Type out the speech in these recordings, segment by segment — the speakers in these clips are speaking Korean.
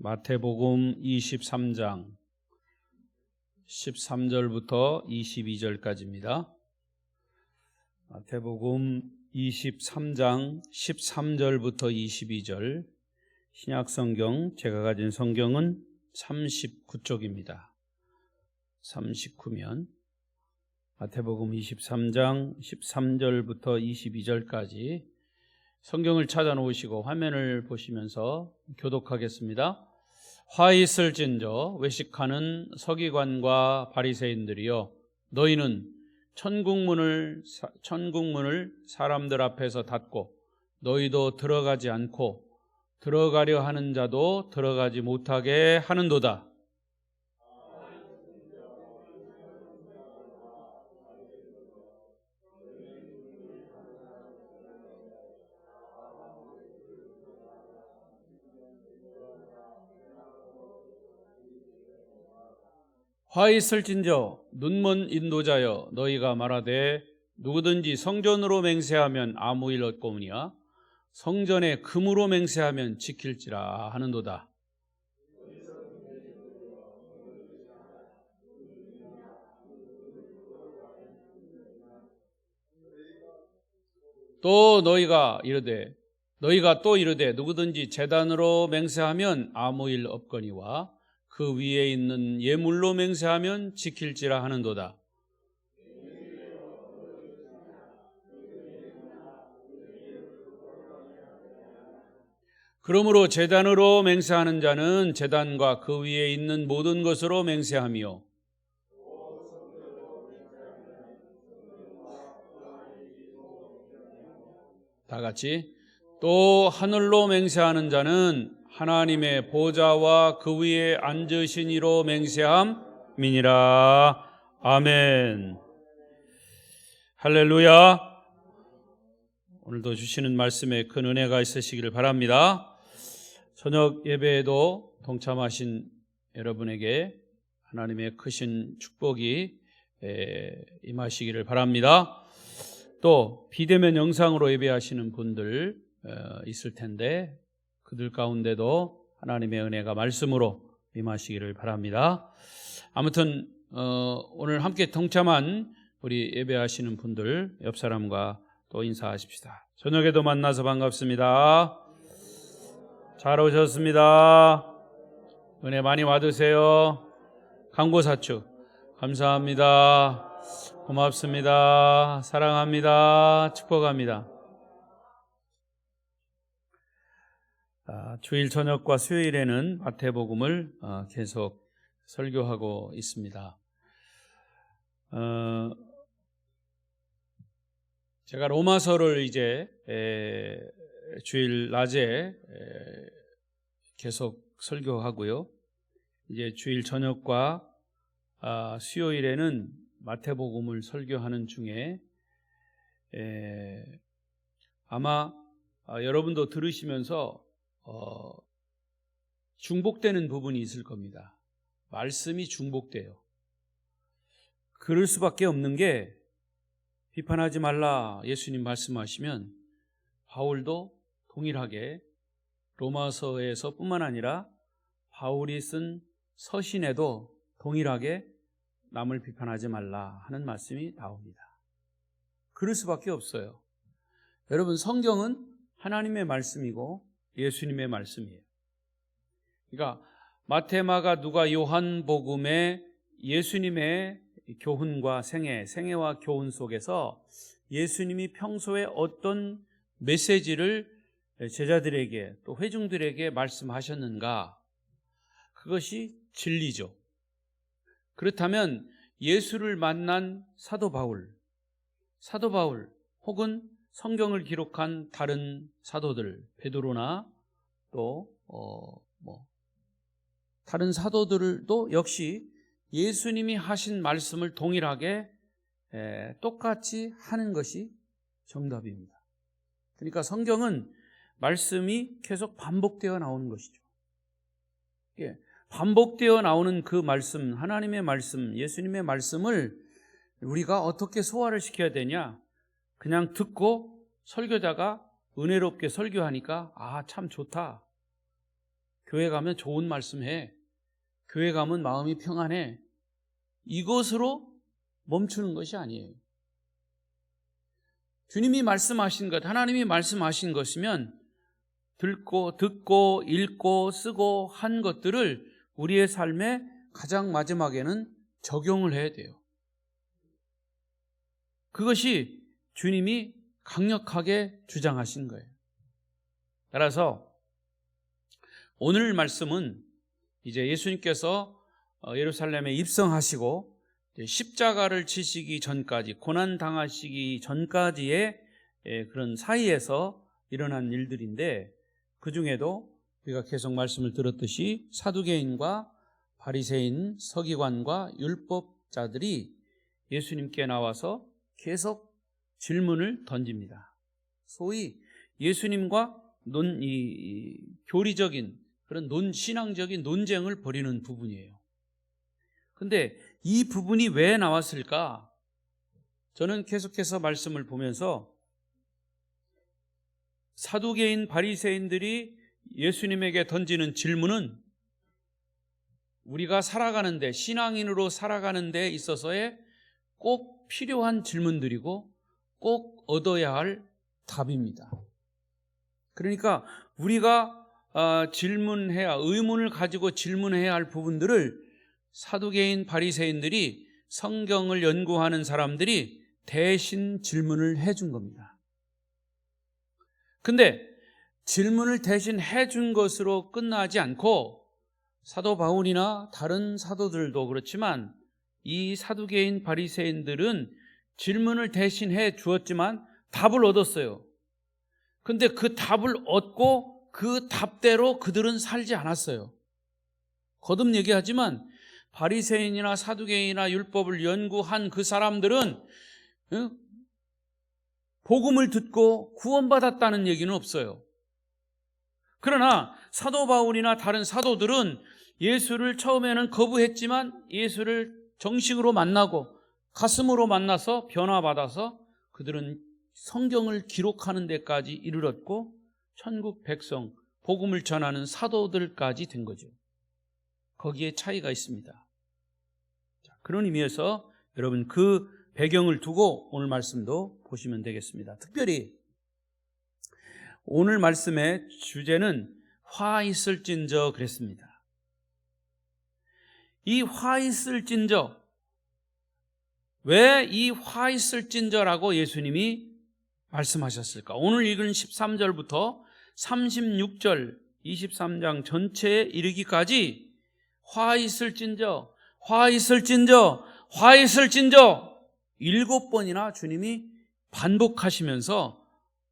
마태복음 23장 13절부터 22절까지입니다. 마태복음 23장 13절부터 22절, 신약성경 제가 가진 성경은 39쪽입니다. 39면 마태복음 23장 13절부터 22절까지 성경을 찾아놓으시고 화면을 보시면서 교독하겠습니다. 화 있을진저 외식하는 서기관과 바리새인들이여, 너희는 천국문을 사람들 앞에서 닫고 너희도 들어가지 않고 들어가려 하는 자도 들어가지 못하게 하는도다. 화 있을진저 눈먼 인도자여, 너희가 말하되 누구든지 성전으로 맹세하면 아무 일 없거니와 성전에 금으로 맹세하면 지킬지라 하는도다. 또 너희가 또 이르되 누구든지 제단으로 맹세하면 아무 일 없거니와 그 위에 있는 예물로 맹세하면 지킬지라 하는도다. 그러므로 제단으로 맹세하는 자는 제단과 그 위에 있는 모든 것으로 맹세하며, 다 같이, 또 하늘로 맹세하는 자는 하나님의 보좌와 그 위에 앉으신 이로 맹세함이니라. 아멘. 할렐루야. 오늘도 주시는 말씀에 큰 은혜가 있으시기를 바랍니다. 저녁 예배에도 동참하신 여러분에게 하나님의 크신 축복이 임하시기를 바랍니다. 또 비대면 영상으로 예배하시는 분들 있을 텐데 그들 가운데도 하나님의 은혜가 말씀으로 임하시기를 바랍니다. 아무튼 오늘 함께 동참한 우리 예배하시는 분들 옆 사람과 또 인사하십시다. 저녁에도 만나서 반갑습니다. 잘 오셨습니다. 은혜 많이 받으세요. 강보사축 감사합니다. 고맙습니다. 사랑합니다. 축복합니다. 주일 저녁과 수요일에는 마태복음을 계속 설교하고 있습니다. 제가 로마서를 이제 주일 낮에 계속 설교하고요. 이제 주일 저녁과 수요일에는 마태복음을 설교하는 중에 아마 여러분도 들으시면서 중복되는 부분이 있을 겁니다. 말씀이 중복돼요. 그럴 수밖에 없는 게, 비판하지 말라 예수님 말씀하시면 바울도 동일하게 로마서에서 뿐만 아니라 바울이 쓴 서신에도 동일하게 남을 비판하지 말라 하는 말씀이 나옵니다. 그럴 수밖에 없어요. 여러분, 성경은 하나님의 말씀이고 예수님의 말씀이에요. 그러니까 마태, 마가, 누가, 요한복음의 예수님의 교훈과 생애와 교훈 속에서 예수님이 평소에 어떤 메시지를 제자들에게 또 회중들에게 말씀하셨는가, 그것이 진리죠. 그렇다면 예수를 만난 사도 바울 혹은 성경을 기록한 다른 사도들, 베드로나 또 다른 사도들도 역시 예수님이 하신 말씀을 동일하게 똑같이 하는 것이 정답입니다. 그러니까 성경은 말씀이 계속 반복되어 나오는 것이죠. 반복되어 나오는 그 말씀, 하나님의 말씀, 예수님의 말씀을 우리가 어떻게 소화를 시켜야 되냐? 그냥 듣고 설교자가 은혜롭게 설교하니까 참 좋다. 교회 가면 좋은 말씀해. 교회 가면 마음이 평안해. 이것으로 멈추는 것이 아니에요. 주님이 말씀하신 것, 하나님이 말씀하신 것이면 듣고 읽고 쓰고 한 것들을 우리의 삶에 가장 마지막에는 적용을 해야 돼요. 그것이 주님이 강력하게 주장하신 거예요. 따라서 오늘 말씀은 이제 예수님께서 예루살렘에 입성하시고 십자가를 지시기 전까지, 고난 당하시기 전까지의 그런 사이에서 일어난 일들인데, 그 중에도 우리가 계속 말씀을 들었듯이 사두개인과 바리새인, 서기관과 율법자들이 예수님께 나와서 계속 질문을 던집니다. 소위 예수님과 교리적인 그런 신앙적인 논쟁을 벌이는 부분이에요. 근데 이 부분이 왜 나왔을까? 저는 계속해서 말씀을 보면서 사두개인 바리새인들이 예수님에게 던지는 질문은 우리가 살아가는데, 신앙인으로 살아가는 데 있어서의 꼭 필요한 질문들이고 꼭 얻어야 할 답입니다. 그러니까 우리가 의문을 가지고 질문해야 할 부분들을 사두개인 바리새인들이, 성경을 연구하는 사람들이 대신 질문을 해준 겁니다. 근데 질문을 대신 해준 것으로 끝나지 않고 사도 바울이나 다른 사도들도 그렇지만 이 사두개인 바리새인들은 질문을 대신 해 주었지만 답을 얻었어요. 근데 그 답을 얻고 그 답대로 그들은 살지 않았어요. 거듭 얘기하지만 바리새인이나 사두개인이나 율법을 연구한 그 사람들은 복음을 듣고 구원받았다는 얘기는 없어요. 그러나 사도 바울이나 다른 사도들은 예수를 처음에는 거부했지만 예수를 정식으로 만나고 가슴으로 만나서 변화받아서 그들은 성경을 기록하는 데까지 이르렀고 천국 백성, 복음을 전하는 사도들까지 된 거죠. 거기에 차이가 있습니다. 그런 의미에서 여러분 그 배경을 두고 오늘 말씀도 보시면 되겠습니다. 특별히 오늘 말씀의 주제는 화 있을진저 그랬습니다. 이 화 있을진저, 왜 이 화 있을진저라고 예수님이 말씀하셨을까? 오늘 읽은 13절부터 36절 23장 전체에 이르기까지 화 있을진저, 화 있을진저, 화 있을진저 7번이나 주님이 반복하시면서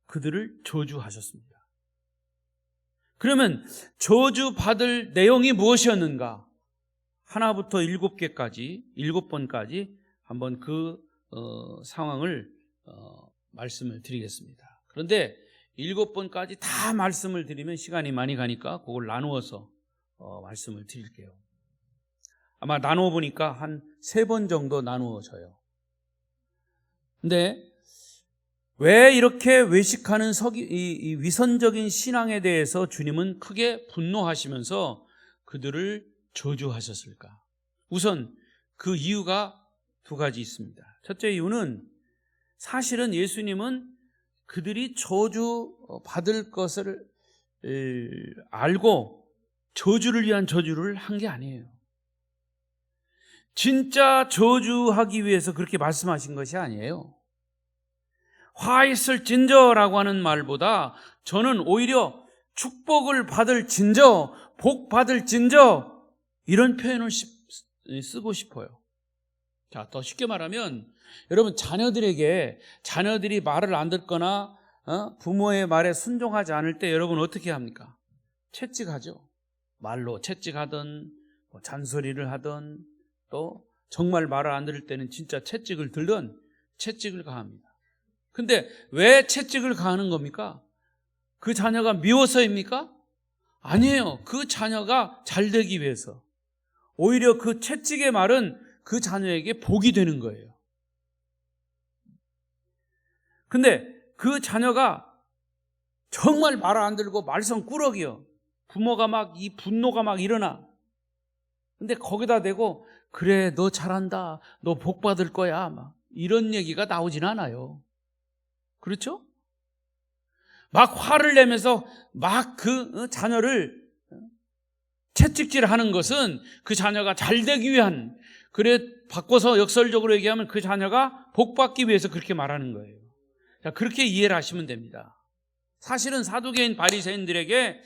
그들을 저주하셨습니다. 그러면 저주받을 내용이 무엇이었는가? 하나부터 7개까지, 7번까지 한번 그 상황을 말씀을 드리겠습니다. 그런데 7번까지 다 말씀을 드리면 시간이 많이 가니까 그걸 나누어서 말씀을 드릴게요. 아마 나누어 보니까 한 3번 정도 나누어져요. 근데 왜 이렇게 외식하는 이 위선적인 신앙에 대해서 주님은 크게 분노하시면서 그들을 저주하셨을까? 우선 그 이유가 2가지 있습니다. 첫째 이유는 사실은 예수님은 그들이 저주받을 것을 알고 저주를 위한 저주를 한 게 아니에요. 진짜 저주하기 위해서 그렇게 말씀하신 것이 아니에요. 화 있을진저라고 하는 말보다 저는 오히려 축복을 받을 진저, 복 받을 진저 이런 표현을 쓰고 싶어요. 자, 더 쉽게 말하면 여러분 자녀들이 말을 안 듣거나 부모의 말에 순종하지 않을 때 여러분 어떻게 합니까? 채찍하죠. 말로 채찍하든 잔소리를 하든 또 정말 말을 안 들을 때는 진짜 채찍을 들든 채찍을 가합니다. 근데 왜 채찍을 가하는 겁니까? 그 자녀가 미워서입니까? 아니에요. 그 자녀가 잘 되기 위해서. 오히려 그 채찍의 말은 그 자녀에게 복이 되는 거예요. 근데 그 자녀가 정말 말을 안 들고 말썽꾸러기요. 부모가 막 이 분노가 막 일어나. 근데 거기다 대고 그래 너 잘한다, 너 복 받을 거야, 막 이런 얘기가 나오진 않아요. 그렇죠? 막 화를 내면서 막 그 자녀를 채찍질하는 것은 그 자녀가 잘 되기 위한, 그래 바꿔서 역설적으로 얘기하면 그 자녀가 복 받기 위해서 그렇게 말하는 거예요. 자, 그렇게 이해를 하시면 됩니다. 사실은 사두개인 바리새인들에게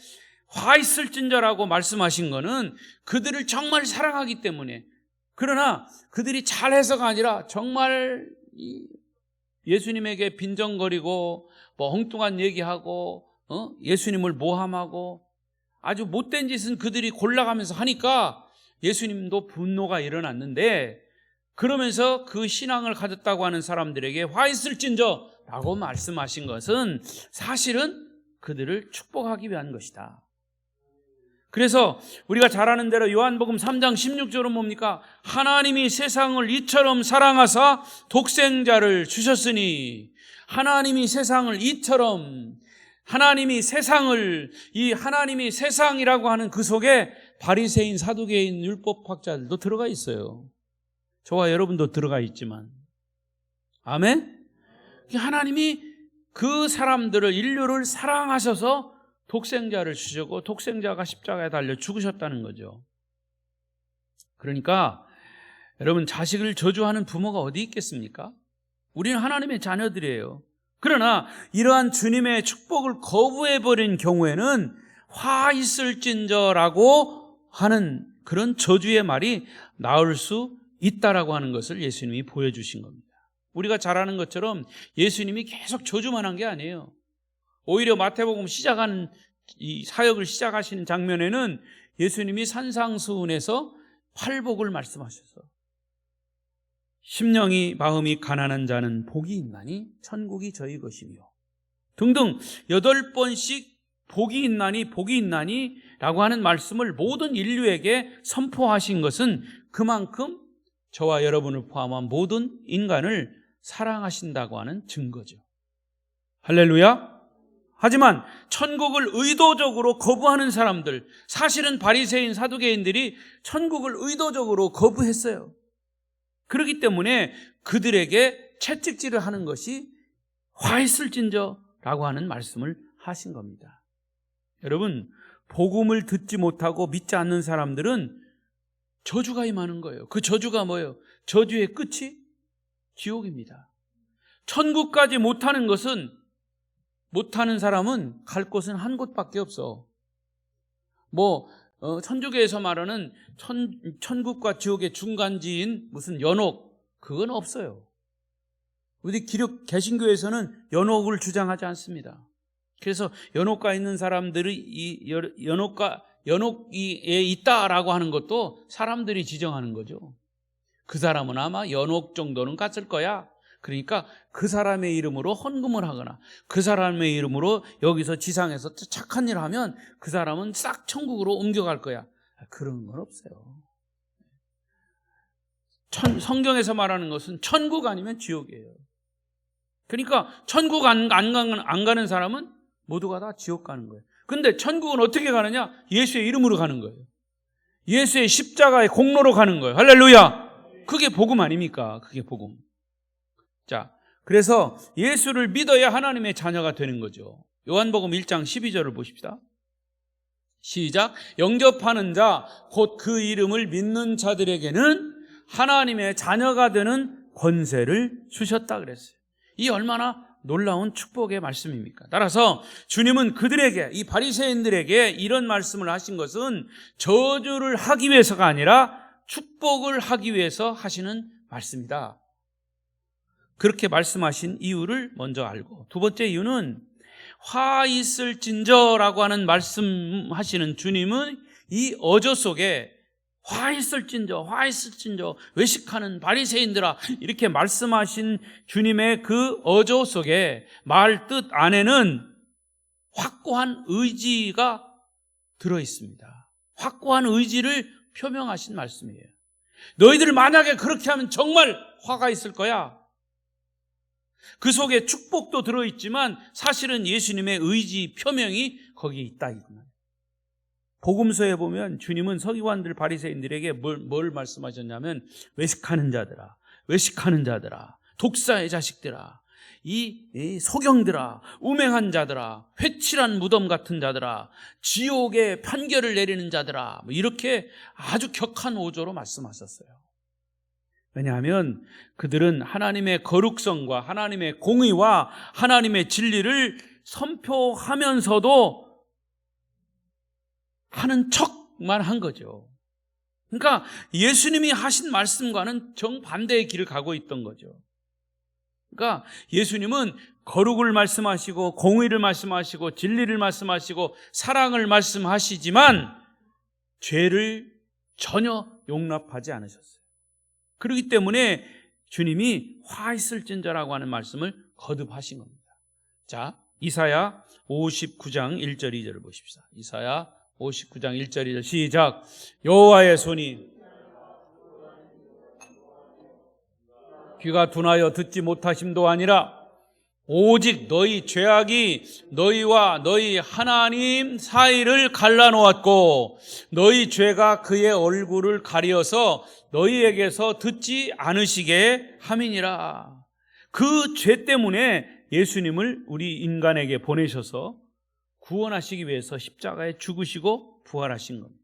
화 있을진저라고 말씀하신 거는 그들을 정말 사랑하기 때문에, 그러나 그들이 잘해서가 아니라 정말 예수님에게 빈정거리고 뭐 엉뚱한 얘기하고 예수님을 모함하고 아주 못된 짓은 그들이 골라가면서 하니까 예수님도 분노가 일어났는데, 그러면서 그 신앙을 가졌다고 하는 사람들에게 화 있을진저 라고 말씀하신 것은 사실은 그들을 축복하기 위한 것이다. 그래서 우리가 잘 아는 대로 요한복음 3장 16절은 뭡니까? 하나님이 세상을 이처럼 사랑하사 독생자를 주셨으니, 하나님이 세상을 이처럼, 하나님이 세상을, 이 하나님이 세상이라고 하는 그 속에 바리새인, 사두개인, 율법학자들도 들어가 있어요. 저와 여러분도 들어가 있지만, 아멘? 하나님이 그 사람들을, 인류를 사랑하셔서 독생자를 주셨고 독생자가 십자가에 달려 죽으셨다는 거죠. 그러니까 여러분, 자식을 저주하는 부모가 어디 있겠습니까? 우리는 하나님의 자녀들이에요. 그러나 이러한 주님의 축복을 거부해버린 경우에는 화 있을진저라고 하는 그런 저주의 말이 나올 수 있다라고 하는 것을 예수님이 보여주신 겁니다. 우리가 잘 아는 것처럼 예수님이 계속 저주만 한 게 아니에요. 오히려 마태복음 시작하는 이 사역을 시작하시는 장면에는 예수님이 산상수훈에서 팔복을 말씀하셔서 심령이 마음이 가난한 자는 복이 있나니 천국이 저희 것이며 등등 8번씩 복이 있나니 복이 있나니 라고 하는 말씀을 모든 인류에게 선포하신 것은 그만큼 저와 여러분을 포함한 모든 인간을 사랑하신다고 하는 증거죠. 할렐루야. 하지만 천국을 의도적으로 거부하는 사람들, 사실은 바리새인, 사두개인들이 천국을 의도적으로 거부했어요. 그렇기 때문에 그들에게 채찍질을 하는 것이 화 있을진저라고 하는 말씀을 하신 겁니다. 여러분, 복음을 듣지 못하고 믿지 않는 사람들은 저주가 임하는 거예요. 그 저주가 뭐예요? 저주의 끝이 지옥입니다. 천국까지 못하는 것은, 못하는 사람은 갈 곳은 한 곳밖에 없어. 천주교에서 말하는 천국과 지옥의 중간지인 무슨 연옥, 그건 없어요. 우리 기록 개신교에서는 연옥을 주장하지 않습니다. 그래서 연옥가에 있는 사람들이 이 연옥에 있다라고 하는 것도 사람들이 지정하는 거죠. 그 사람은 아마 연옥 정도는 갔을 거야. 그러니까 그 사람의 이름으로 헌금을 하거나 그 사람의 이름으로 여기서 지상에서 착한 일을 하면 그 사람은 싹 천국으로 옮겨갈 거야. 그런 건 없어요. 성경에서 말하는 것은 천국 아니면 지옥이에요. 그러니까 천국 안 가는 사람은 모두가 다 지옥 가는 거예요. 근데 천국은 어떻게 가느냐? 예수의 이름으로 가는 거예요. 예수의 십자가의 공로로 가는 거예요. 할렐루야. 그게 복음 아닙니까? 그게 복음. 자, 그래서 예수를 믿어야 하나님의 자녀가 되는 거죠. 요한복음 1장 12절을 보십시다. 시작. 영접하는 자, 곧 그 이름을 믿는 자들에게는 하나님의 자녀가 되는 권세를 주셨다 그랬어요. 이 얼마나 놀라운 축복의 말씀입니까? 따라서 주님은 그들에게, 이 바리새인들에게 이런 말씀을 하신 것은 저주를 하기 위해서가 아니라 축복을 하기 위해서 하시는 말씀이다. 그렇게 말씀하신 이유를 먼저 알고, 두 번째 이유는 화 있을진저라고 하는 말씀하시는 주님은 이 어조 속에 화 있을진저, 화 있을진저, 외식하는 바리새인들아, 이렇게 말씀하신 주님의 그 어조 속에 말 뜻 안에는 확고한 의지가 들어 있습니다. 확고한 의지를 표명하신 말씀이에요. 너희들 만약에 그렇게 하면 정말 화가 있을 거야. 그 속에 축복도 들어있지만 사실은 예수님의 의지 표명이 거기에 있다. 복음서에 보면 주님은 서기관들 바리새인들에게 뭘 말씀하셨냐면 외식하는 자들아, 외식하는 자들아, 독사의 자식들아, 이 소경들아, 우맹한 자들아, 회칠한 무덤 같은 자들아, 지옥의 판결을 내리는 자들아, 이렇게 아주 격한 어조로 말씀하셨어요. 왜냐하면 그들은 하나님의 거룩성과 하나님의 공의와 하나님의 진리를 선포하면서도 하는 척만 한 거죠. 그러니까 예수님이 하신 말씀과는 정반대의 길을 가고 있던 거죠. 그러니까 예수님은 거룩을 말씀하시고 공의를 말씀하시고 진리를 말씀하시고 사랑을 말씀하시지만 죄를 전혀 용납하지 않으셨어요. 그렇기 때문에 주님이 화 있을진저라고 하는 말씀을 거듭하신 겁니다. 자, 이사야 59장 1절 2절을 보십시다. 이사야 59장 1절 2절 시작. 여호와의 손이 귀가 둔하여 듣지 못하심도 아니라 오직 너희 죄악이 너희와 너희 하나님 사이를 갈라놓았고 너희 죄가 그의 얼굴을 가리어서 너희에게서 듣지 않으시게 함이니라. 그 죄 때문에 예수님을 우리 인간에게 보내셔서 구원하시기 위해서 십자가에 죽으시고 부활하신 겁니다.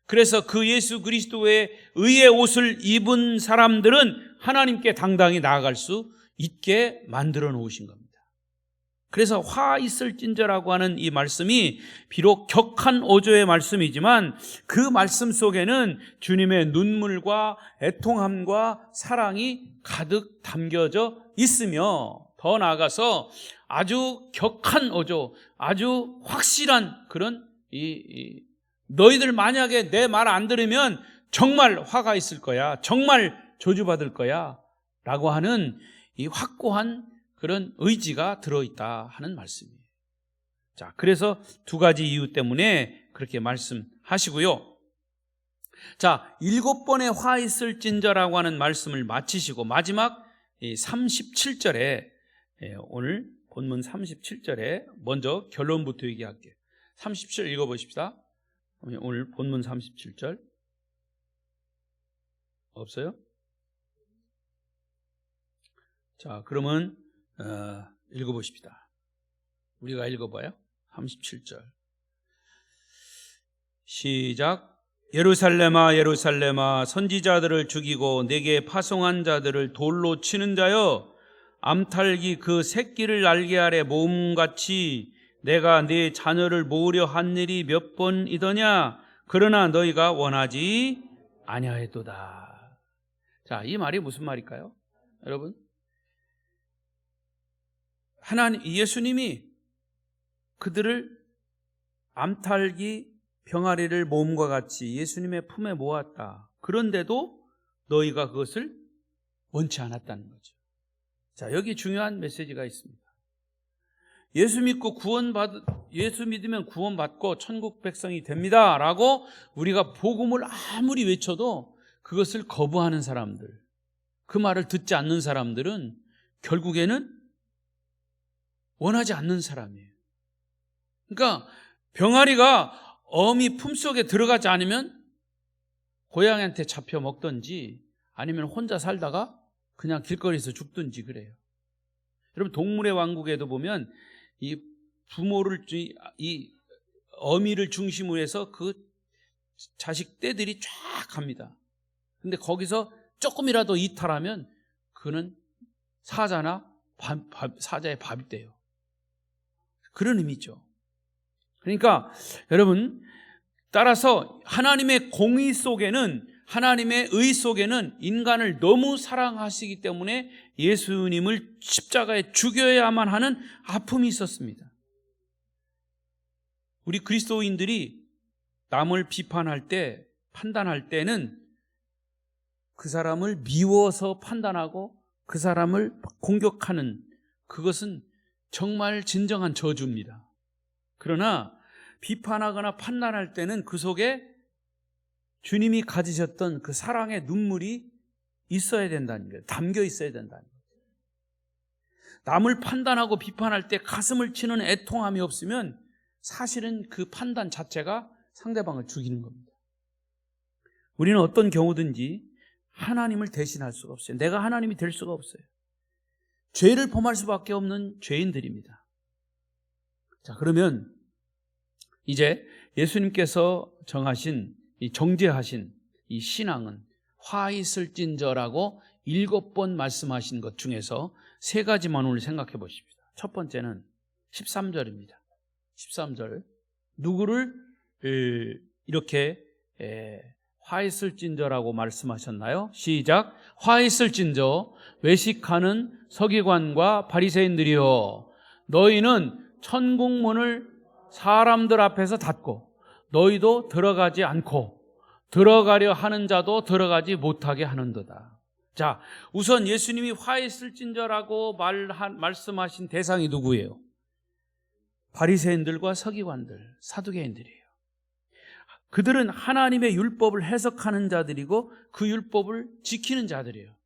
그래서 그 예수 그리스도의 의의 옷을 입은 사람들은 하나님께 당당히 나아갈 수 있게 만들어 놓으신 겁니다. 그래서 화 있을진저라고 하는 이 말씀이 비록 격한 어조의 말씀이지만 그 말씀 속에는 주님의 눈물과 애통함과 사랑이 가득 담겨져 있으며 더 나아가서 아주 격한 어조, 아주 확실한 그런 너희들 만약에 내 말 안 들으면 정말 화가 있을 거야, 정말 저주받을 거야 라고 하는 이 확고한 그런 의지가 들어있다 하는 말씀이에요. 자, 그래서 두 가지 이유 때문에 그렇게 말씀하시고요. 자, 7번의 화 있을진저라고 하는 말씀을 마치시고 마지막 37절에 오늘 본문 37절에 먼저 결론부터 얘기할게요. 37절 읽어보십시다. 오늘 본문 37절 없어요? 자, 그러면 읽어보십시다. 우리가 읽어봐요. 37절 시작. 예루살렘아 예루살렘아 선지자들을 죽이고 내게 파송한 자들을 돌로 치는 자여 암탉이 그 새끼를 날개 아래 모음같이 내가 네 자녀를 모으려 한 일이 몇 번이더냐. 그러나 너희가 원하지 아니하였도다. 자, 이 말이 무슨 말일까요? 여러분, 하나님 예수님이 그들을 암탉이 병아리를 모음과 같이 예수님의 품에 모았다. 그런데도 너희가 그것을 원치 않았다는 거죠. 자, 여기 중요한 메시지가 있습니다. 예수 믿으면 구원받고 천국 백성이 됩니다 라고 우리가 복음을 아무리 외쳐도 그것을 거부하는 사람들, 그 말을 듣지 않는 사람들은 결국에는 원하지 않는 사람이에요. 그러니까 병아리가 어미 품속에 들어가지 않으면 고양이한테 잡혀 먹든지 아니면 혼자 살다가 그냥 길거리에서 죽든지 그래요. 여러분, 동물의 왕국에도 보면 이 부모를, 이 어미를 중심으로 해서 그 자식 떼들이 쫙 갑니다. 근데 거기서 조금이라도 이탈하면 그는 사자나 사자의 밥이 돼요. 그런 의미죠. 그러니까 여러분, 따라서 하나님의 공의 속에는, 하나님의 의 속에는 인간을 너무 사랑하시기 때문에 예수님을 십자가에 죽여야만 하는 아픔이 있었습니다. 우리 그리스도인들이 남을 비판할 때, 판단할 때는 그 사람을 미워서 판단하고 그 사람을 공격하는 그것은 정말 진정한 저주입니다. 그러나 비판하거나 판단할 때는 그 속에 주님이 가지셨던 그 사랑의 눈물이 있어야 된다는 거예요. 담겨 있어야 된다는 거예요. 남을 판단하고 비판할 때 가슴을 치는 애통함이 없으면 사실은 그 판단 자체가 상대방을 죽이는 겁니다. 우리는 어떤 경우든지 하나님을 대신할 수가 없어요. 내가 하나님이 될 수가 없어요. 죄를 범할 수밖에 없는 죄인들입니다. 자, 그러면 이제 예수님께서 정죄하신 이 신앙은 화 있을진저라고 7번 말씀하신 것 중에서 3가지만 오늘 생각해 보십시다. 첫 번째는 13절입니다. 13절. 누구를 이렇게 화 있을진저라고 말씀하셨나요? 시작. 화 있을진저 외식하는 서기관과 바리새인들이여, 너희는 천국문을 사람들 앞에서 닫고 너희도 들어가지 않고 들어가려 하는 자도 들어가지 못하게 하는도다. 자, 우선 예수님이 화 있을진저라고 말씀하신 대상이 누구예요? 바리새인들과 서기관들, 사두개인들이에요. 그들은 하나님의 율법을 해석하는 자들이고 그 율법을 지키는 자들이에요.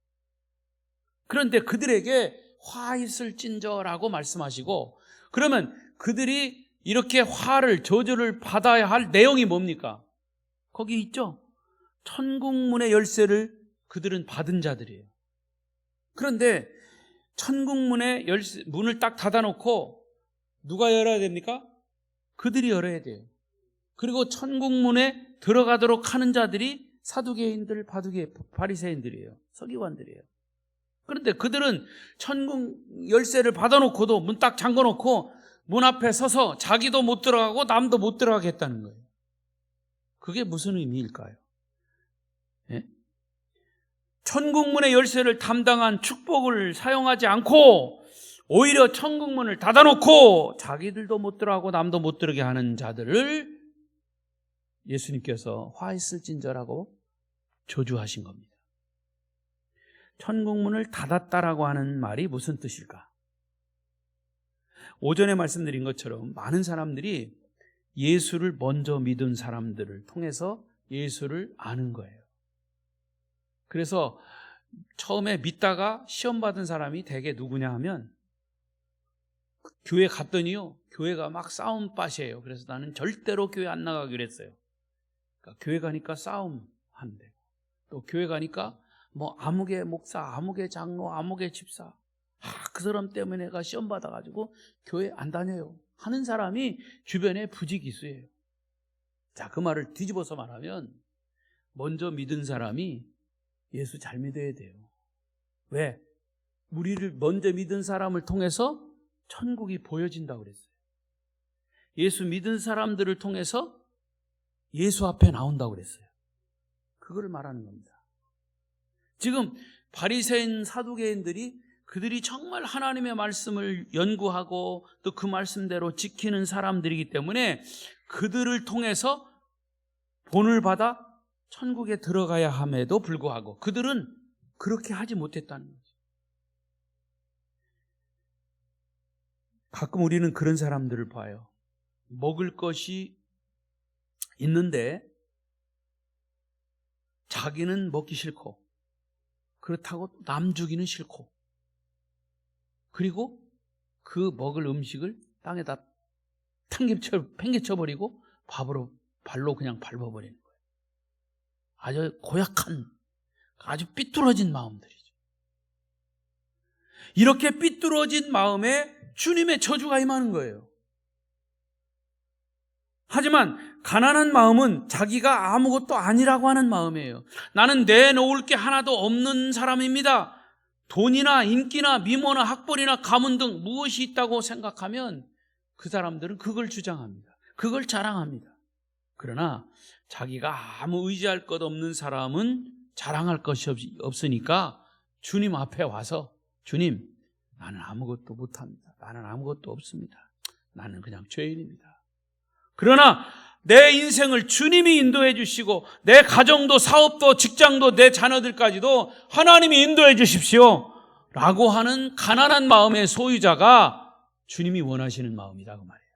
그런데 그들에게 화 있을진저라고 말씀하시고, 그러면 그들이 이렇게 저주를 받아야 할 내용이 뭡니까? 거기 있죠. 천국문의 열쇠를 그들은 받은 자들이에요. 그런데 천국문의 문을 딱 닫아놓고 누가 열어야 됩니까? 그들이 열어야 돼요. 그리고 천국문에 들어가도록 하는 자들이 사두개인들, 바리새인들이에요. 서기관들이에요. 그런데 그들은 천국 열쇠를 받아놓고도 문 딱 잠궈놓고 문 앞에 서서 자기도 못 들어가고 남도 못 들어가게 했다는 거예요. 그게 무슨 의미일까요? 예? 천국문의 열쇠를 담당한 축복을 사용하지 않고 오히려 천국문을 닫아놓고 자기들도 못 들어가고 남도 못 들어가게 하는 자들을 예수님께서 화 있을진저라고 저주하신 겁니다. 천국문을 닫았다라고 하는 말이 무슨 뜻일까? 오전에 말씀드린 것처럼 많은 사람들이 예수를 먼저 믿은 사람들을 통해서 예수를 아는 거예요. 그래서 처음에 믿다가 시험 받은 사람이 대개 누구냐 하면 교회 갔더니요, 교회가 막 싸움밭이에요. 그래서 나는 절대로 교회 안 나가기로 했어요. 그러니까 교회 가니까 싸움한대. 또 교회 가니까 뭐 아무개 목사, 아무개 장로, 아무개 집사, 그 사람 때문에 내가 시험 받아가지고 교회 안 다녀요 하는 사람이 주변에 부지기수예요. 자, 그 말을 뒤집어서 말하면 먼저 믿은 사람이 예수 잘 믿어야 돼요. 왜? 우리를 먼저 믿은 사람을 통해서 천국이 보여진다고 그랬어요. 예수 믿은 사람들을 통해서 예수 앞에 나온다고 그랬어요. 그걸 말하는 겁니다. 지금 바리새인 사두개인들이 그들이 정말 하나님의 말씀을 연구하고 또 그 말씀대로 지키는 사람들이기 때문에 그들을 통해서 본을 받아 천국에 들어가야 함에도 불구하고 그들은 그렇게 하지 못했다는 거죠. 가끔 우리는 그런 사람들을 봐요. 먹을 것이 있는데 자기는 먹기 싫고 그렇다고 남 주기는 싫고, 그리고 그 먹을 음식을 땅에다 팽개쳐버리고 발로 그냥 밟아버리는 거예요. 아주 고약한, 아주 삐뚤어진 마음들이죠. 이렇게 삐뚤어진 마음에 주님의 저주가 임하는 거예요. 하지만 가난한 마음은 자기가 아무것도 아니라고 하는 마음이에요. 나는 내놓을 게 하나도 없는 사람입니다. 돈이나 인기나 미모나 학벌이나 가문 등 무엇이 있다고 생각하면 그 사람들은 그걸 주장합니다. 그걸 자랑합니다. 그러나 자기가 아무 의지할 것 없는 사람은 자랑할 것이 없으니까 주님 앞에 와서, 주님, 나는 아무것도 못합니다. 나는 아무것도 없습니다. 나는 그냥 죄인입니다. 그러나 내 인생을 주님이 인도해 주시고 내 가정도 사업도 직장도 내 자녀들까지도 하나님이 인도해 주십시오 라고 하는 가난한 마음의 소유자가 주님이 원하시는 마음이다, 그 말이에요.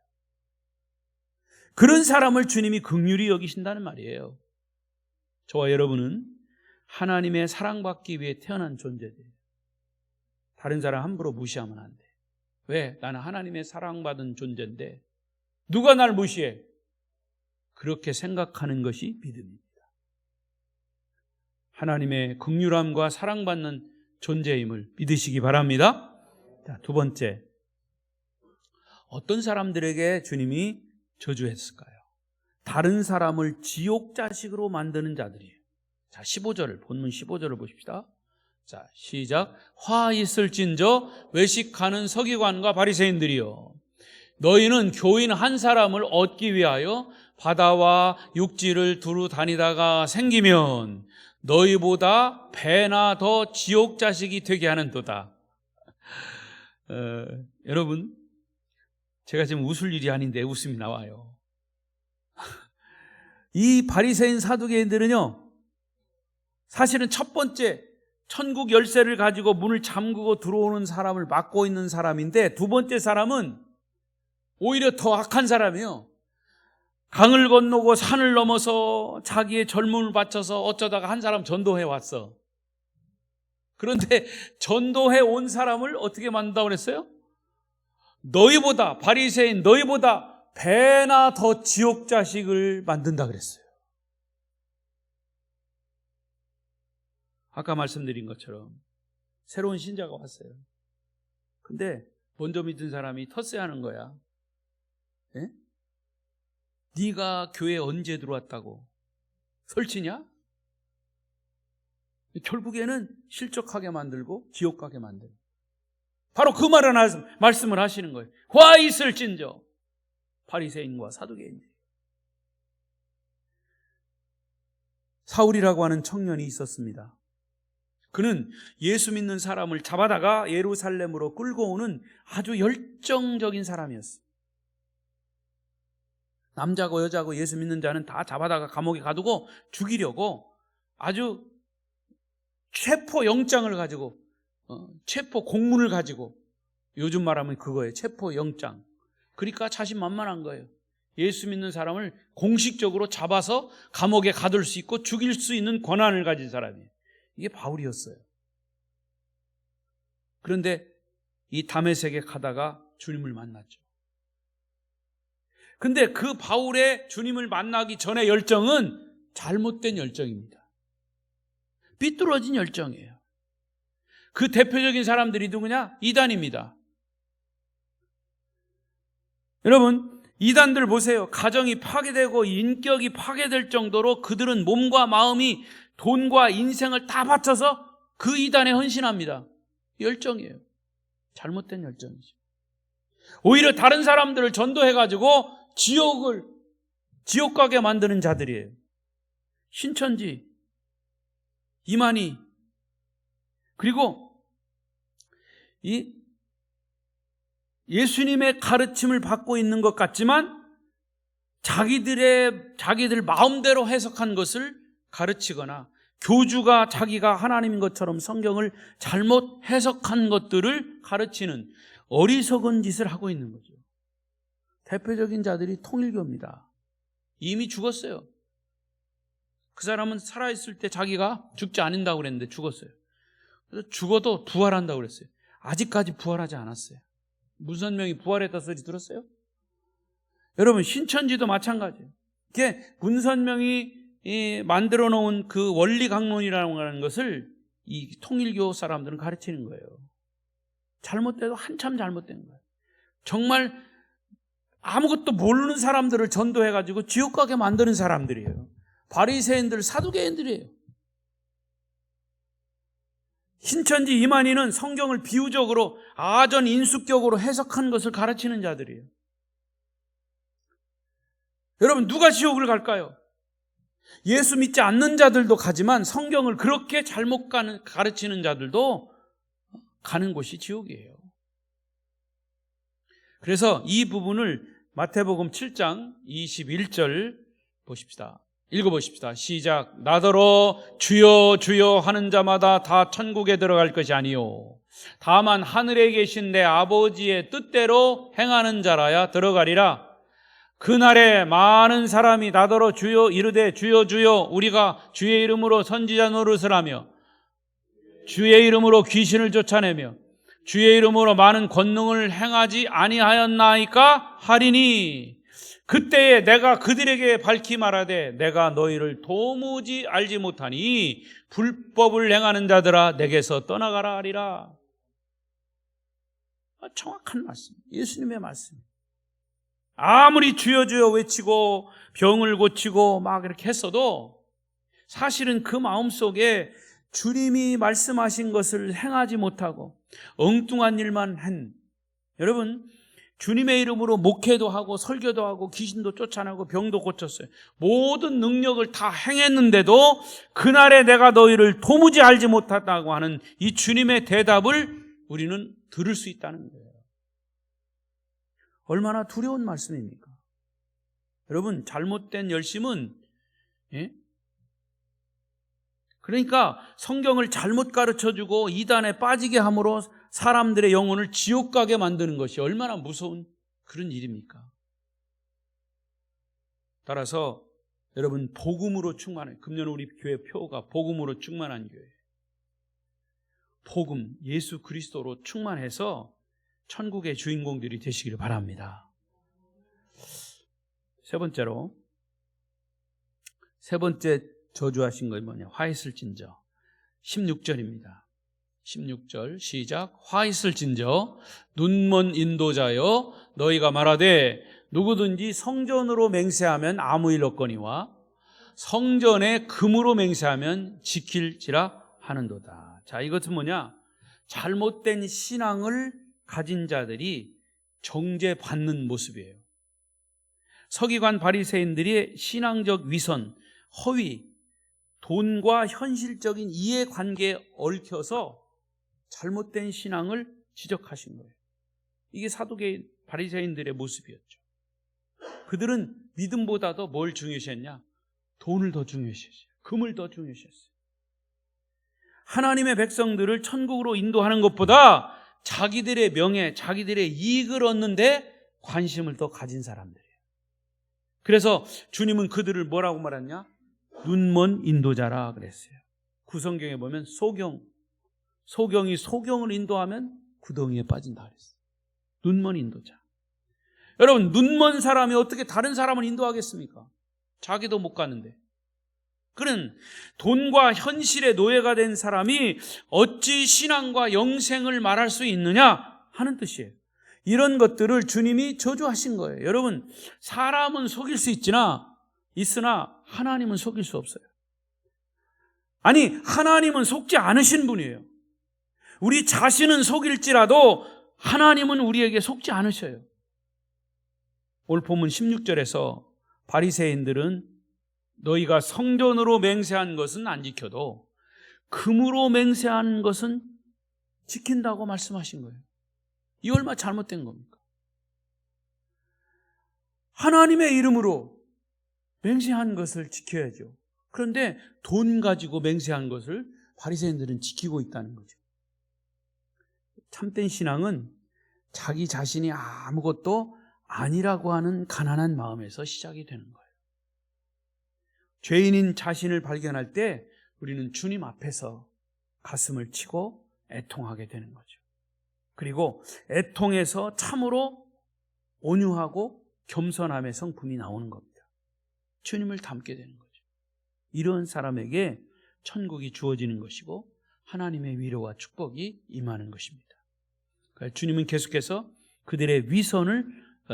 그런 사람을 주님이 긍휼히 여기신다는 말이에요. 저와 여러분은 하나님의 사랑받기 위해 태어난 존재들이에요. 다른 사람 함부로 무시하면 안 돼. 왜? 나는 하나님의 사랑받은 존재인데 누가 날 무시해? 그렇게 생각하는 것이 믿음입니다. 하나님의 긍휼함과 사랑받는 존재임을 믿으시기 바랍니다. 자, 두 번째, 어떤 사람들에게 주님이 저주했을까요? 다른 사람을 지옥 자식으로 만드는 자들이에요. 자, 15절, 본문 15절을 보십시다. 자, 시작. 화 있을진저 외식하는 서기관과 바리새인들이여, 너희는 교인 한 사람을 얻기 위하여 바다와 육지를 두루 다니다가 생기면 너희보다 배나 더 지옥 자식이 되게 하는도다. 여러분, 제가 지금 웃을 일이 아닌데 웃음이 나와요. 이 바리새인 사두개인들은요, 사실은 첫 번째 천국 열쇠를 가지고 문을 잠그고 들어오는 사람을 막고 있는 사람인데, 두 번째 사람은 오히려 더 악한 사람이에요. 강을 건너고 산을 넘어서 자기의 젊음을 바쳐서 어쩌다가 한 사람 전도해 왔어. 그런데 전도해 온 사람을 어떻게 만든다고 그랬어요? 너희보다, 바리새인 너희보다 배나 더 지옥 자식을 만든다 그랬어요. 아까 말씀드린 것처럼 새로운 신자가 왔어요. 근데 먼저 믿은 사람이 텃세하는 거야. 예? 네가 교회 언제 들어왔다고 설치냐? 결국에는 실족하게 만들고 지옥 가게 만들고, 바로 그 말씀을 하시는 거예요. 화 있을진저, 바리새인과 사두개인들. 사울이라고 하는 청년이 있었습니다. 그는 예수 믿는 사람을 잡아다가 예루살렘으로 끌고 오는 아주 열정적인 사람이었어요. 남자고 여자고 예수 믿는 자는 다 잡아다가 감옥에 가두고 죽이려고 아주 체포 영장을 가지고, 체포 공문을 가지고, 요즘 말하면 그거예요. 체포 영장. 그러니까 자신만만한 거예요. 예수 믿는 사람을 공식적으로 잡아서 감옥에 가둘 수 있고 죽일 수 있는 권한을 가진 사람이에요. 이게 바울이었어요. 그런데 이 다메섹에 가다가 주님을 만났죠. 근데 그 바울의 주님을 만나기 전의 열정은 잘못된 열정입니다. 삐뚤어진 열정이에요. 그 대표적인 사람들이 누구냐? 이단입니다. 여러분, 이단들 보세요. 가정이 파괴되고 인격이 파괴될 정도로 그들은 몸과 마음이, 돈과 인생을 다 바쳐서 그 이단에 헌신합니다. 열정이에요. 잘못된 열정이죠. 오히려 다른 사람들을 전도해가지고 지옥 가게 만드는 자들이에요. 신천지, 이만희, 그리고 이 예수님의 가르침을 받고 있는 것 같지만 자기들 마음대로 해석한 것을 가르치거나, 교주가 자기가 하나님인 것처럼 성경을 잘못 해석한 것들을 가르치는 어리석은 짓을 하고 있는 거죠. 대표적인 자들이 통일교입니다. 이미 죽었어요. 그 사람은 살아있을 때 자기가 죽지 않는다고 그랬는데 죽었어요. 그래서 죽어도 부활한다고 그랬어요. 아직까지 부활하지 않았어요. 문선명이 부활했다 소리 들었어요? 여러분, 신천지도 마찬가지예요. 이게 문선명이 만들어 놓은 그 원리 강론이라고 하는 것을 이 통일교 사람들은 가르치는 거예요. 잘못돼도 한참 잘못된 거예요. 정말 아무것도 모르는 사람들을 전도해가지고 지옥 가게 만드는 사람들이에요. 바리새인들, 사두개인들이에요. 신천지 이만희는 성경을 비유적으로 아전 인수격으로 해석한 것을 가르치는 자들이에요. 여러분, 누가 지옥을 갈까요? 예수 믿지 않는 자들도 가지만 성경을 그렇게 잘못 가르치는 자들도 가는 곳이 지옥이에요. 그래서 이 부분을 마태복음 7장 21절 보십시다. 읽어보십시다. 시작. 나더러 주여 주여 하는 자마다 다 천국에 들어갈 것이 아니요 다만 하늘에 계신 내 아버지의 뜻대로 행하는 자라야 들어가리라. 그날에 많은 사람이 나더러 주여 이르되 주여 주여 우리가 주의 이름으로 선지자 노릇을 하며 주의 이름으로 귀신을 쫓아내며 주의 이름으로 많은 권능을 행하지 아니하였나이까 하리니 그때에 내가 그들에게 밝히 말하되 내가 너희를 도무지 알지 못하니 불법을 행하는 자들아 내게서 떠나가라 하리라. 정확한 말씀, 예수님의 말씀. 아무리 주여 주여 외치고 병을 고치고 막 이렇게 했어도 사실은 그 마음속에 주님이 말씀하신 것을 행하지 못하고 엉뚱한 일만 한, 여러분 주님의 이름으로 목회도 하고 설교도 하고 귀신도 쫓아내고 병도 고쳤어요. 모든 능력을 다 행했는데도 그날에 내가 너희를 도무지 알지 못했다고 하는 이 주님의 대답을 우리는 들을 수 있다는 거예요. 얼마나 두려운 말씀입니까? 여러분, 잘못된 열심은, 그러니까 성경을 잘못 가르쳐주고 이단에 빠지게 함으로 사람들의 영혼을 지옥 가게 만드는 것이 얼마나 무서운 그런 일입니까? 따라서 여러분, 복음으로 충만해. 금년 우리 교회 표가 복음으로 충만한 교회. 복음, 예수 그리스도로 충만해서 천국의 주인공들이 되시기를 바랍니다. 세 번째 저주하신 것이 뭐냐? 화 있을진저. 16절입니다. 16절 시작. 화 있을진저 눈먼 인도자여 너희가 말하되 누구든지 성전으로 맹세하면 아무 일 없거니와 성전에 금으로 맹세하면 지킬지라 하는도다. 자, 이것은 뭐냐? 잘못된 신앙을 가진 자들이 정죄받는 모습이에요. 서기관 바리새인들이 신앙적 위선, 허위, 돈과 현실적인 이해관계에 얽혀서 잘못된 신앙을 지적하신 거예요. 이게 사두개인 바리새인들의 모습이었죠. 그들은 믿음보다도 뭘 중요시했냐? 돈을 더 중요시했어요. 금을 더 중요시했어요. 하나님의 백성들을 천국으로 인도하는 것보다 자기들의 명예, 자기들의 이익을 얻는데 관심을 더 가진 사람들이에요. 그래서 주님은 그들을 뭐라고 말했냐? 눈먼 인도자라 그랬어요. 구성경에 보면 소경이 소경을 인도하면 구덩이에 빠진다 그랬어요. 눈먼 인도자. 여러분, 눈먼 사람이 어떻게 다른 사람을 인도하겠습니까? 자기도 못 가는데. 그는 돈과 현실의 노예가 된 사람이 어찌 신앙과 영생을 말할 수 있느냐 하는 뜻이에요. 이런 것들을 주님이 저주하신 거예요. 여러분, 사람은 속일 수 있으나 하나님은 속일 수 없어요. 아니, 하나님은 속지 않으신 분이에요. 우리 자신은 속일지라도 하나님은 우리에게 속지 않으셔요. 오늘 본문 16절에서 바리새인들은 너희가 성전으로 맹세한 것은 안 지켜도 금으로 맹세한 것은 지킨다고 말씀하신 거예요. 이 얼마나 잘못된 겁니까? 하나님의 이름으로 맹세한 것을 지켜야죠. 그런데 돈 가지고 맹세한 것을 바리새인들은 지키고 있다는 거죠. 참된 신앙은 자기 자신이 아무것도 아니라고 하는 가난한 마음에서 시작이 되는 거예요. 죄인인 자신을 발견할 때 우리는 주님 앞에서 가슴을 치고 애통하게 되는 거죠. 그리고 애통에서 참으로 온유하고 겸손함의 성품이 나오는 겁니다. 주님을 닮게 되는 거죠. 이런 사람에게 천국이 주어지는 것이고 하나님의 위로와 축복이 임하는 것입니다. 주님은 계속해서 그들의 위선을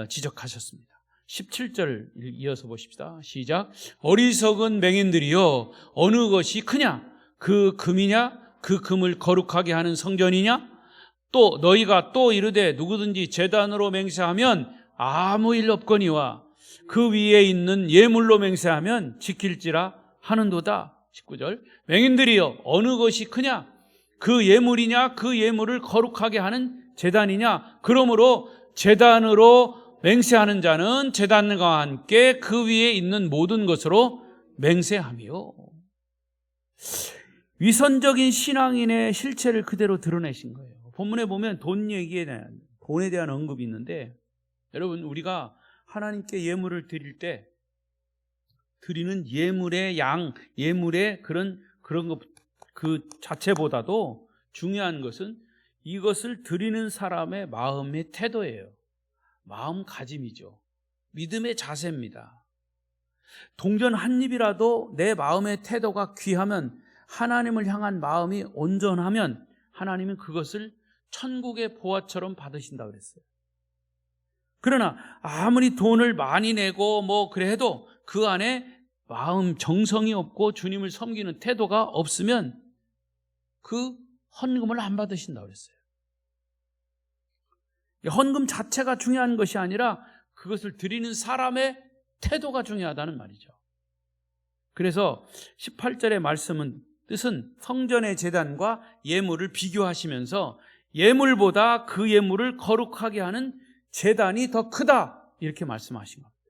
지적하셨습니다. 17절 이어서 보십시다. 시작. 어리석은 맹인들이여 어느 것이 크냐? 그 금이냐? 그 금을 거룩하게 하는 성전이냐? 또 너희가 또 이르되 누구든지 제단으로 맹세하면 아무 일 없거니와 그 위에 있는 예물로 맹세하면 지킬지라 하는도다. 19절. 맹인들이여 어느 것이 크냐? 그 예물이냐? 그 예물을 거룩하게 하는 제단이냐? 그러므로 제단으로 맹세하는 자는 제단과 함께 그 위에 있는 모든 것으로 맹세하며. 위선적인 신앙인의 실체를 그대로 드러내신 거예요. 본문에 보면 돈에 대한 언급이 있는데, 여러분, 우리가 하나님께 예물을 드릴 때 드리는 예물의 양, 예물의 그런 것 그 자체보다도 중요한 것은 이것을 드리는 사람의 마음의 태도예요. 마음가짐이죠. 믿음의 자세입니다. 동전 한 입이라도 내 마음의 태도가 귀하면, 하나님을 향한 마음이 온전하면 하나님은 그것을 천국의 보화처럼 받으신다고 그랬어요. 그러나 아무리 돈을 많이 내고 그래 해도 그 안에 마음 정성이 없고 주님을 섬기는 태도가 없으면 그 헌금을 안 받으신다고 그랬어요. 헌금 자체가 중요한 것이 아니라 그것을 드리는 사람의 태도가 중요하다는 말이죠. 그래서 18절의 말씀은, 뜻은 성전의 제단과 예물을 비교하시면서 예물보다 그 예물을 거룩하게 하는 제단이 더 크다, 이렇게 말씀하신 겁니다.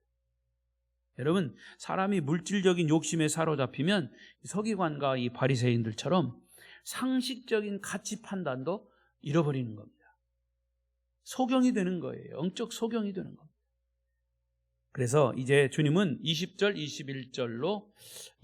여러분, 사람이 물질적인 욕심에 사로잡히면 서기관과 이 바리새인들처럼 상식적인 가치 판단도 잃어버리는 겁니다. 소경이 되는 거예요. 영적 소경이 되는 겁니다. 그래서 이제 주님은 20절, 21절로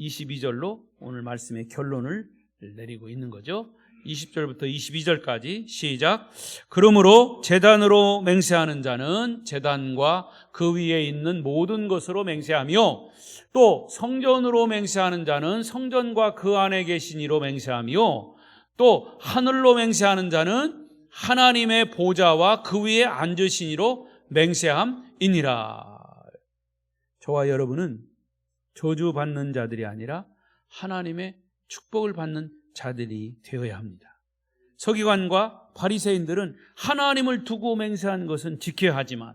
22절로 오늘 말씀의 결론을 내리고 있는 거죠. 20절부터 22절까지 시작. 그러므로 제단으로 맹세하는 자는 제단과 그 위에 있는 모든 것으로 맹세하며, 또 성전으로 맹세하는 자는 성전과 그 안에 계신 이로 맹세하며, 또 하늘로 맹세하는 자는 하나님의 보좌와 그 위에 앉으신 이로 맹세함이니라. 저와 여러분은 저주받는 자들이 아니라 하나님의 축복을 받는 자들이 되어야 합니다. 서기관과 바리새인들은 하나님을 두고 맹세한 것은 지켜야 하지만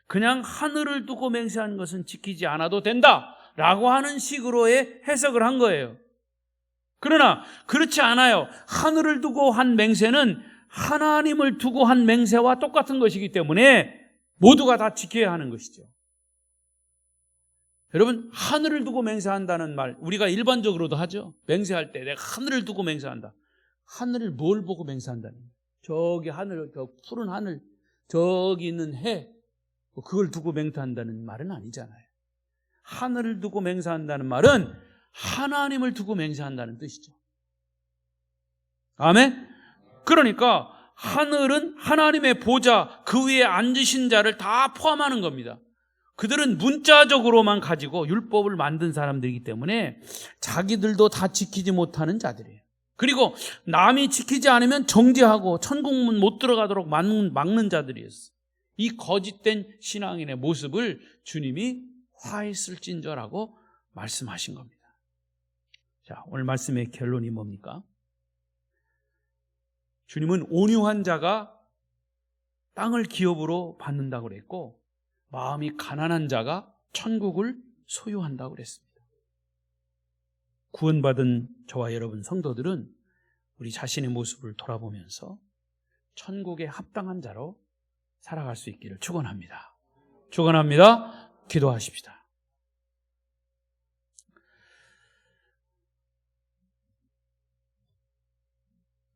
그냥 하늘을 두고 맹세한 것은 지키지 않아도 된다라고 하는 식으로의 해석을 한 거예요. 그러나 그렇지 않아요. 하늘을 두고 한 맹세는 하나님을 두고 한 맹세와 똑같은 것이기 때문에 모두가 다 지켜야 하는 것이죠. 여러분, 하늘을 두고 맹세한다는 말 우리가 일반적으로도 하죠. 맹세할 때 내가 하늘을 두고 맹세한다. 하늘을 뭘 보고 맹세한다는 거예요? 저기 하늘, 저 푸른 하늘, 저기 있는 해, 그걸 두고 맹세한다는 말은 아니잖아요. 하늘을 두고 맹세한다는 말은 하나님을 두고 맹세한다는 뜻이죠. 아멘? 그러니까 하늘은 하나님의 보좌, 그 위에 앉으신 자를 다 포함하는 겁니다. 그들은 문자적으로만 가지고 율법을 만든 사람들이기 때문에 자기들도 다 지키지 못하는 자들이에요. 그리고 남이 지키지 않으면 정죄하고 천국문 못 들어가도록 막는 자들이었어요. 이 거짓된 신앙인의 모습을 주님이 화했을진저라고 말씀하신 겁니다. 자, 오늘 말씀의 결론이 뭡니까? 주님은 온유한 자가 땅을 기업으로 받는다고 그랬고, 마음이 가난한 자가 천국을 소유한다고 그랬습니다. 구원받은 저와 여러분 성도들은 우리 자신의 모습을 돌아보면서 천국에 합당한 자로 살아갈 수 있기를 축원합니다. 축원합니다. 기도하십시다.